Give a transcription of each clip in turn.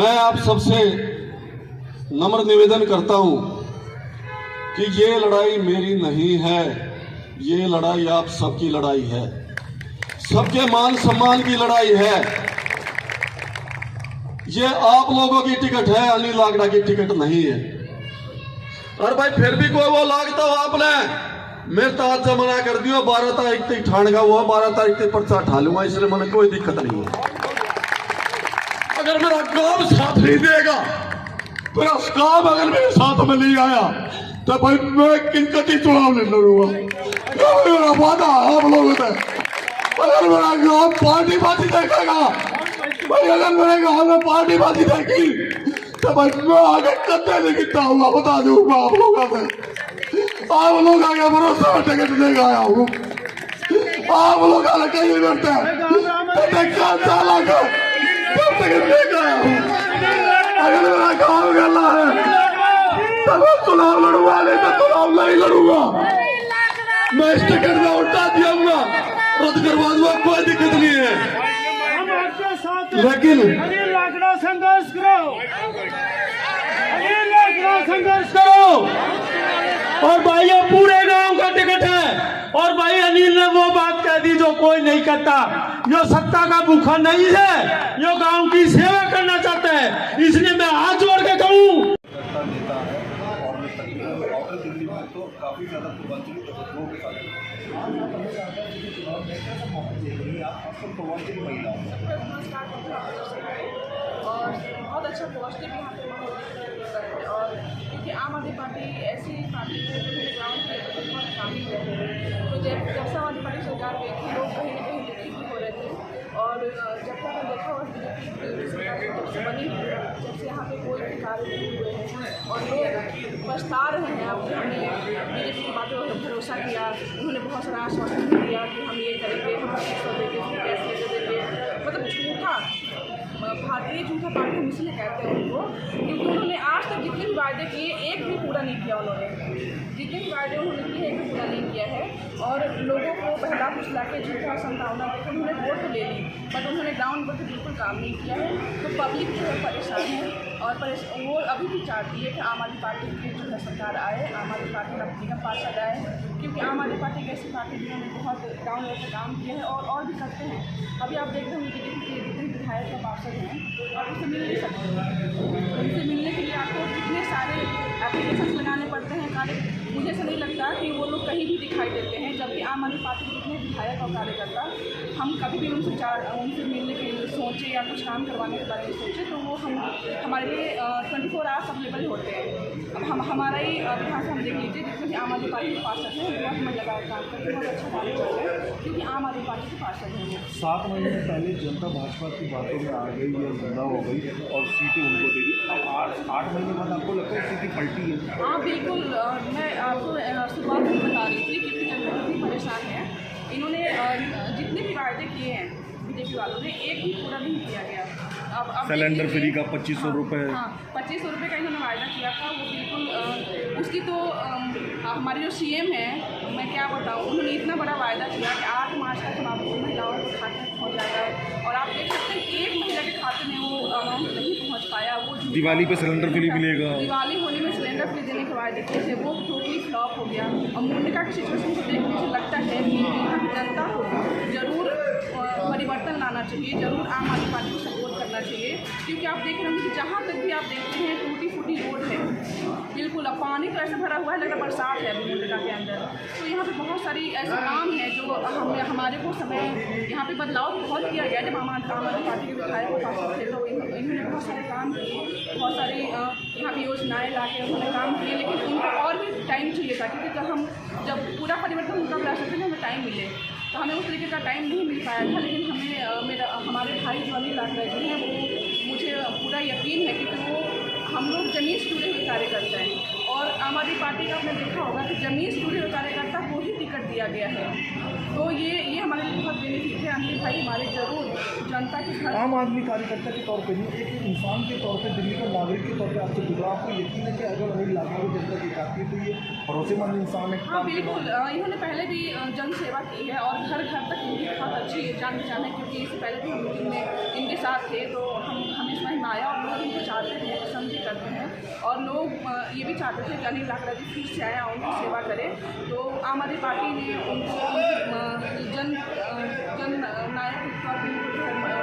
मैं आप सबसे नम्र निवेदन करता हूं कि ये लड़ाई मेरी नहीं है, ये लड़ाई आप सबकी लड़ाई है, सबके मान सम्मान की लड़ाई है। ये आप लोगों की टिकट है, अनिल लागड़ा की टिकट नहीं है। और भाई फिर भी कोई वो लागता हो आपने मेरे तो आज मना कर दियो, 12 तारीख तक ठान का हुआ, 12 तारीख तक पर्चा ठा लूंगा, इसलिए मैंने कोई दिक्कत नहीं है। अगर मेरा काम साथ नहीं देगा, मेरा काम अगर मेरे साथ में नहीं आया तो भाई मैं किनकती चुनाव नहीं लड़ूंगा। मेरा वादा आप लोगों से, अगर मेरा गांव पार्टी बाजी देखेगा, भाई अगर मेरे गांव में पार्टी बाजी देखी तो भाई मैं आगे कदे नहीं गिरता हूँ, बता दूंगा आप लोगों से। आप लोग आगे भरोसा में टिकट देगा आया हूँ, आप लोग आगे कहीं बैठते हैं टिकट देगा आया हूँ। अगर मेरा काम करना है तो मैं चुनाव लड़ूंगा, नहीं तो चुनाव नहीं लड़ूंगा। मैं इस टिकट में उल्टा दिया, रद्द करवा दूंगा, कोई दिक्कत नहीं है। लेकिन अनिल लागड़ा संघर्ष करो, अनिल लागड़ा संघर्ष करो। और भाई ये पूरे गांव का टिकट है। और भाई अनिल ने वो बात कह दी जो कोई नहीं करता। यो सत्ता का भूखा नहीं है, यो गांव की सेवा करना चाहता है, इसलिए मैं हाथ जोड़ के कहूँ। तो काफी ज्यादा पूर्वांचली लोगों के साथ महिला और बहुत अच्छा पॉजिटिव यहाँ पे माहौल है। और क्योंकि आम आदमी पार्टी ऐसी पार्टी है जो ग्राउंड पे बहुत कामी है। तो जब से आम आदमी पार्टी सरकार गई थी, लोग कहीं ना कहीं दुखी भी हो रहे थे। और जब तक हमने देखा हुआ बीजेपी सरकार जब से बनी है, जब से यहाँ पे कोई भी कार्य नहीं हुए हैं और लोग पछता रहे हैं। अब हमने बीजेपी की बातों पर भरोसा किया, उन्होंने बहुत सारा आश्वासन दिया कि हम ये करेंगे, हम पैसे देंगे, पैसे दे देंगे, मतलब झूठा भारतीय जनता पार्टी हम इसलिए कहते हैं उनको क्योंकि उन्होंने आज तक जितने भी वायदे किए एक भी पूरा नहीं किया। उन्होंने जितने भी वायदे उन्होंने किए एक भी पूरा नहीं किया है। और लोगों को बहला फुसला के झूठा संभावना देकर उन्होंने वोट तो ले ली, बट उन्होंने ग्राउंड पर बिल्कुल काम नहीं किया है। तो पब्लिक जो है परेशान है और वो अभी भी चाहती है कि आम आदमी पार्टी की जो है सरकार आए, आम आदमी पार्टी का निगम पार्षद आए, क्योंकि आम आदमी पार्टी एक ऐसी पार्टी जिन्होंने बहुत ग्राउंड लेवल पर काम किया है और भी करते हैं। अभी आप देख रहे होंगे कि जितने विधायक या पार्षद हैं आप उससे मिल नहीं सकते। उनसे मिलने के लिए आपको कितने सारे एप्लीकेशन लगाने पड़ते हैं। कार्य मुझे ऐसा नहीं लगता कि वो लोग कहीं भी दिखाई देते हैं, जबकि आम आदमी पार्टी के जितने विधायक और कार्यकर्ता हम कभी भी उनसे मिलने के लिए सोचे या कुछ काम करवाने के बारे में सोचे तो वो हमारे लिए 24 आवर्स अवेलेबल होते हैं। अब हमारा ही यहाँ से हम देख लीजिए जितने भी आम आदमी पार्टी के पार्षद हैं बहुत समय लगाए काम करते हैं, बहुत अच्छा काम कर रहे हैं क्योंकि आम आदमी पार्टी के पार्षद हैं। 7 महीने पहले जनता भाजपा की बातों में आ गई या जिंदा हो गई और सीटें उनको दे दी। अब 8 महीने बाद आपको लगता है स्थिति पलटी है? हाँ बिल्कुल, मैं आपको शुरुआत में बता रही थी क्योंकि जनता भी परेशान है। इन्होंने जितने भी वायदे किए हैं बीजेपी वालों ने एक भी पूरा नहीं किया गया। अब सिलेंडर फ्री का 2500 रुपये, हाँ 2500 रुपये का इन्होंने वायदा किया था, वो बिल्कुल उसकी तो हमारे जो सीएम हैं, मैं क्या बताऊँ, उन्होंने इतना बड़ा वायदा किया कि 8 मार्च तक हम आपको महिलाओं के खाते में पहुँच जाएगा। और आप देख सकते हैं एक महिला के खाते में वो अमाउंट नहीं पहुँच पाया। वो दिवाली पे सिलेंडर फ्री मिलेगा, दिवाली होली में सिलेंडर फ्री देने के वायदे किए थे, वो टोटली फ्लॉप हो गया। और मोनिका की सिचुएशन को देख मुझे लगता है कि यहाँ की जनता को जरूर परिवर्तन लाना चाहिए, जरूर आम आदमी पार्टी को सपोर्ट करना चाहिए। क्योंकि आप देख रहे हैं कि जहाँ तक भी आप देखते हैं टूटी फूटी रोड है बिल्कुल। अब पानी तो ऐसे भरा हुआ है, लग रहा बरसात है अभी मोनिका के अंदर। तो यहाँ पे बहुत सारी ऐसे काम है जो हमारे को समय यहाँ पे बदलाव बहुत किया गया। जब आम आदमी पार्टी के विधायक और पार्षद थे तो इन्होंने बहुत सारे काम किए, बहुत सारी यहाँ पे योजनाएँ ला के उन्होंने काम किए। लेकिन उनको और भी टाइम चाहिए था क्योंकि जब पूरा परिवर्तन उनका ला सकते थे हमें टाइम मिले, तो हमें उस तरीके का टाइम नहीं मिल पाया था। लेकिन हमें हमारे भाई जो अनिल लागड़ा जी हैं वो मुझे पूरा यकीन है क्योंकि वो हम लोग ज़मीन से जुड़े हुए कार्यकर्ता हैं। और आम आदमी पार्टी का आपने देखा होगा कि ज़मीन से जुड़े हुए कार्यकर्ता को ही टिकट दिया गया है। तो ये हमारे लिए बहुत बेनिफिट है। अनिल भाई हमारे जरूर जनता के साथ आम आदमी कार्यकर्ता के तौर पर नहीं, एक इंसान के तौर पर, दिल्ली का नागरिक के तौर पर आपसे जुड़ा, आपको यकीन है कि अगर अनिल लागड़ा को जनता दिखाती है तो ये भरोसेमंद इंसान है? हाँ बिल्कुल, इन्होंने पहले भी जन सेवा की है और घर घर तक इनकी बहुत अच्छी जान पहचान है क्योंकि इससे पहले भी हम मीटिंग में इनके साथ थे। तो हमें हमेशा हिमाया और लोग उनको चाहते हैं, पसंद भी करते हैं। और लोग ये भी चाहते थे कि अनिल लाकड़ा जी फिर से आए, उनकी सेवा करें। तो आम आदमी पार्टी ने उनको जन नायक के तौर पर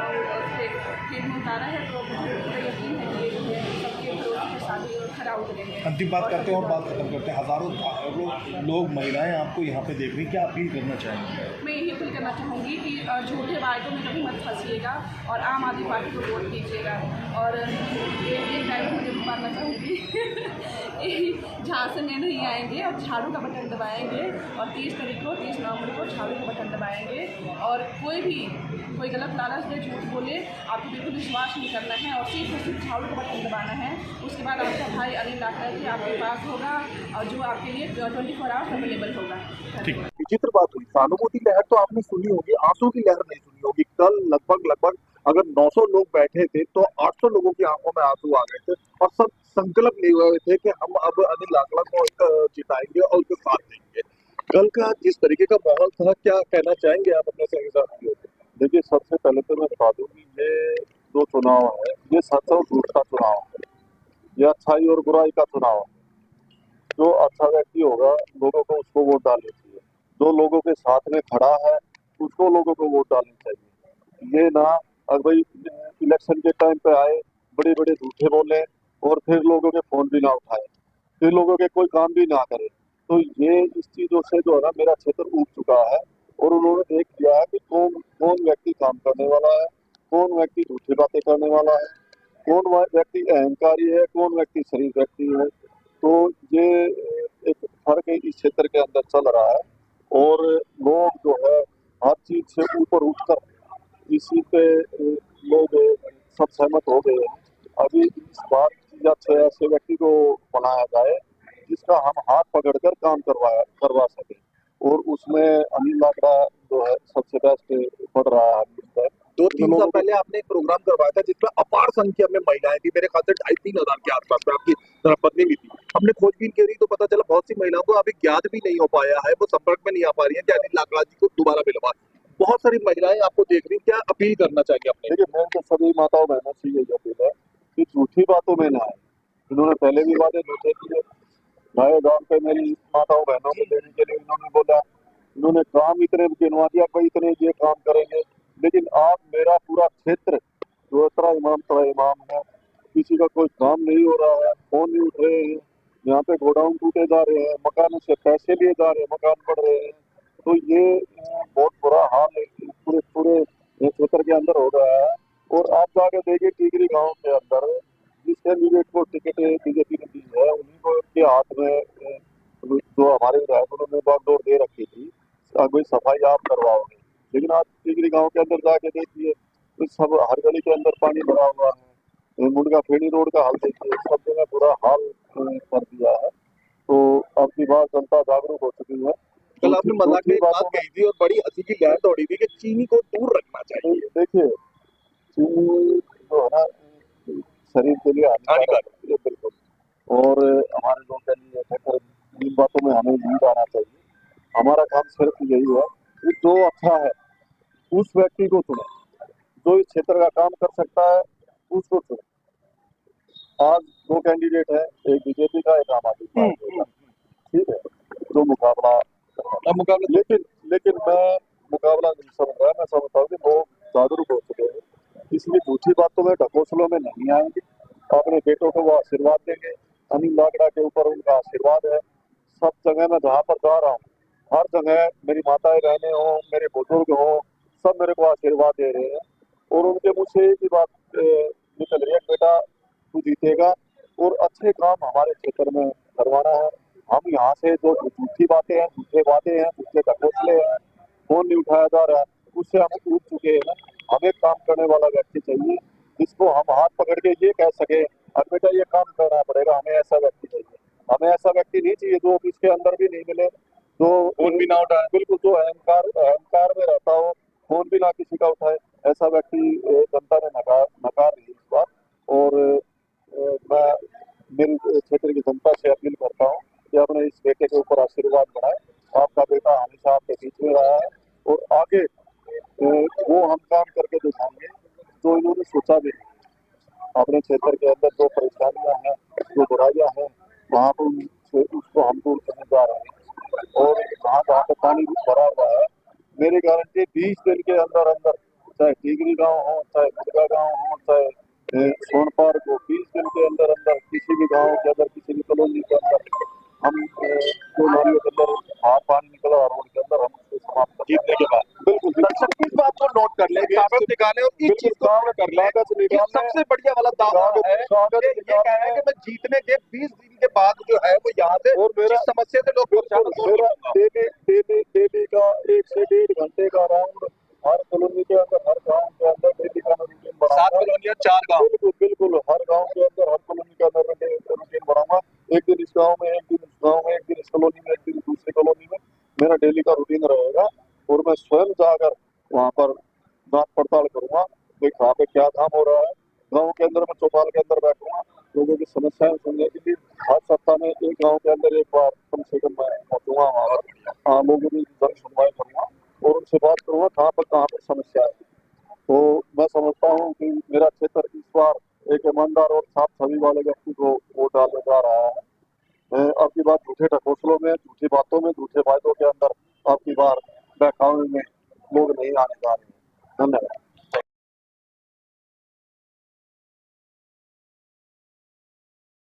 खेल में उतारा है। तो मुझे पूरा यकीन है कि ये जो है सबके विरोधी के साथ खरा उतरेंगे। अंतिम बात करते हैं और बात खत्म करते हैं। हज़ारों लोग महिलाएं आपको यहाँ पे देख रही हैं, क्या अपील करना चाहेंगे? मैं यही अपील करना चाहूँगी कि झूठे वायदों में कभी मत फंसिएगा और आम आदमी पार्टी को वोट कीजिएगा। और एक डायलॉग मुझे मारना चाहूँगी झांसे में नहीं आएंगे और झाड़ू का बटन दबाएंगे। और 30 नवंबर को झाड़ू का बटन दबाएंगे। और कोई गलत लालच में झूठ बोले, आपको बिल्कुल विश्वास नहीं करना है और सिर्फ झाड़ू का बटन दबाना है। उसके बाद आपका भाई अनिल लाकड़ा जी आपके पास होगा और जो आपके लिए 24 आवर्स अवेलेबल होगा। ठीक, विचित्र बात हुई। सहानुभूति लहर तो आपने सुनी होगी, आंसू की लहर नहीं सुनी होगी। कल लगभग अगर 900 लोग बैठे थे तो 800 लोगों की आंखों में आंसू आ गए थे और सब संकल्प लिए हुए थे कि हम अब अनिल लाकड़ा को जिताएंगे और उसके साथ देंगे। कल का जिस तरीके का माहौल था, क्या कहना चाहेंगे आप अपने सही साथियों को? देखिए, सबसे पहले तो मैं बता दूं कि ये जो चुनाव है, ये सच और झूठ का चुनाव है, ये अच्छाई और बुराई का चुनाव है। जो अच्छा व्यक्ति होगा लोगों को उसको वोट डालनी चाहिए, जो लोगों के साथ में खड़ा है उसको लोगों को वोट डालनी चाहिए। ये ना अगर भाई इलेक्शन के टाइम पे आए, बड़े बड़े झूठे बोले और फिर लोगों के फोन भी ना उठाए, फिर लोगों के कोई काम भी ना करे। तो ये इस चीजों से जो है ना मेरा क्षेत्र ऊब चुका है और उन्होंने देख लिया है कि कौन व्यक्ति काम करने वाला है, कौन व्यक्ति झूठी बातें करने वाला है, कौन व्यक्ति अहंकारी है, कौन व्यक्ति शरीफ व्यक्ति है। तो ये एक फर्क इस क्षेत्र के अंदर चल रहा है और लोग जो है हर चीज से ऊपर उठकर इसी पे लोग सब सहमत हो गए हैं। अभी इस बात या ऐसे व्यक्ति को बनाया जाए जिसका हम हाथ पकड़कर काम करवा सके और उसमें अनिल लाकड़ा जो है सबसे बेस्ट पड़ रहा है। 2-3 साल पहले आपने एक प्रोग्राम करवाया था जिसमें अपार संख्या में महिलाएं थी, मेरे ख्याल से 2,500 के आसपास में आपकी धर्मपत्नी भी थी। हमने खोजबीन करी तो पता चला बहुत सी महिलाओं को अभी ज्ञात भी नहीं हो पाया है, वो संपर्क में नहीं आ पा रही है कि अनिल लाकड़ा जी को दोबारा मिलवा। बहुत सारी महिलाएं आपको देख रही, क्या अपील करना चाहिए अपने? देखिए, मैं तो सभी माताओं बहनों से यही अपील है कि झूठी बातों में ना आए। इन्होंने पहले भी वादे झूठे किए, नए गांव पे मेरी माताओं बहनों को देने के लिए इन्होंने बोला, इन्होंने काम इतने गिनवा दिया, भाई इतने ये काम करेंगे, लेकिन आप मेरा पूरा क्षेत्र जो इतना इमाम है, किसी का कोई काम नहीं हो रहा है, फोन नहीं उठ रहे हैं, यहाँ पे गोडाउन टूटे जा रहे हैं, मकानों से पैसे लिए जा रहे हैं, मकान बढ़ रहे हैं। तो ये बहुत बुरा हाल पूरे क्षेत्र के अंदर हो रहा है। और आप जाके देखिए टिकरी गांव के अंदर जिस कैंडिडेट को टिकट बीजेपी ने दी है, उन्हीं को के हाथ में जो हमारे विधायक उन्होंने बागडोर दे रखी थी, कोई सफाई आप करवाओगे, लेकिन आप टिकरी गांव के अंदर जाके देखिए तो सब हर गली के अंदर पानी भरा हुआ है। मुंडका फेड़ी रोड का हाल देखिए, सब जगह बुरा हाल कर दिया है। तो अब की बार जनता जागरूक हो चुकी है। कल आपने मजाक में बात कही थी और बड़ी हंसी की लहर दौड़ी थी कि चीनी को दूर रखना चाहिए। देखिए, चीनी जो है ना शरीर के लिए हानिकारक है बिल्कुल, और हमारे लोग के लिए इन बातों में हमें नींद आना चाहिए। हमारा काम सिर्फ यही है कि जो अच्छा है उस व्यक्ति को चुने, जो इस क्षेत्र का काम कर सकता है उसको चुने। आज 2 कैंडिडेट है, एक बीजेपी का, एक आम आदमी पार्टी का, ठीक है, जो मुकाबला लेकिन मैं मुकाबला नहीं समझ रहा। मैं समझता हूँ कि लोग जागरूक हो चुके हैं, इसलिए झूठी बातों में ढकोसलों में नहीं आएंगे। अपने बेटों को वो आशीर्वाद देंगे। अनिल लाकड़ा के ऊपर उनका आशीर्वाद है। सब जगह मैं जहाँ पर जा रहा हूँ, हर जगह मेरी माताएं रहने हो, मेरे बुजुर्ग हो, सब मेरे को आशीर्वाद दे रहे हैं और उनके मुझ से एक ही बात निकल रही है, बेटा तू जीतेगा और अच्छे काम हमारे क्षेत्र में करवाना है। हम यहाँ से जो झूठी बातें हैं, झूठे वादे हैं, झूठे ढकोसले हैं, फोन नहीं उठाया जा रहा है, उससे हम उठ चुके हैं। हमें काम करने वाला व्यक्ति चाहिए जिसको हम हाथ पकड़ के ये कह सके, अब बेटा ये काम करना पड़ेगा, हमें ऐसा व्यक्ति चाहिए। हमें ऐसा व्यक्ति नहीं चाहिए जो इसके अंदर भी नहीं मिले, जो फोन भी ना उठाए, बिल्कुल जो अहंकार में रहता हो, फोन भी ना किसी का उठाए, ऐसा व्यक्ति जनता ने नकार दी इस बार। और मैं मेरे क्षेत्र की जनता से अपील करता हूँ कि अपने इस बेटे के ऊपर आशीर्वाद बनाए। आपका बेटा हमेशा आपके बीच में रहा है और आगे वो हम काम करके दिखाएंगे जो इन्होंने सोचा भी नहीं। अपने क्षेत्र के अंदर जो परेशानियां हैं, जो बुराइयां हैं, वहाँ पर उसको हम दूर करने जा रहे हैं। और जहाँ जहाँ पे पानी भरा हुआ है, मेरी गारंटी 20 दिन के अंदर अंदर, चाहे टीगरी गांव हो, चाहे मुर्गा गांव हो, चाहे सोनपार को, 20 दिन के अंदर अंदर किसी भी गांव के अंदर, किसी भी कॉलोनी के अंदर हम जो नालियों के अंदर हाथ पानी निकला रोड के अंदर, हम उसको समाप्त जीतने के बाद बिल्कुल दर्शक इस बात को नोट कर ले, कागज निकाले और इस चीज को नोट कर ले। ये सबसे बढ़िया वाला दावा है कि ये कह रहा है कि मैं जीतने के 20 दिन के बाद जो है वो यहाँ से और मेरा जिस समस्या से लोग डेली का 1 से 1.5 घंटे का राउंड हर कॉलोनी के अंदर, हर गांव के अंदर डेली का रूटीन 7 बनाऊंगा। कॉलोनियां 4 गांव, बिल्कुल बिल्कुल, हर गांव के अंदर, हर कॉलोनी के अंदर रूटीन बनाऊंगा। एक दिन इस गांव में, एक दिन उस गांव में, एक दिन इस कॉलोनी में, एक दिन दूसरी कॉलोनी में, मेरा डेली का रूटीन रहेगा। और मैं स्वयं जाकर वहाँ पर जांच पड़ताल करूंगा कि कहाँ पे क्या काम हो रहा है। गाँव के अंदर मैं चौपाल के अंदर बैठूंगा, लोगों की समस्याएं सुनने के लिए। हर सप्ताह में एक गांव के अंदर एक बार कम से कम मैं पहुंचूंगा, वहाँ पर लोगों की जन सुनवाई करूंगा और उनसे बात करूंगा कहाँ पर समस्या है। तो मैं समझता हूँ कि मेरा क्षेत्र इस बार एक ईमानदार और साफ छवि वाले व्यक्ति को वोट डालने जा रहा है। अब की बात झूठे ढकोसलों में, झूठी बातों में, झूठे वायदों के अंदर अब की बार बहकावे में लोग नहीं आने जा रहे हैं। धन्यवाद।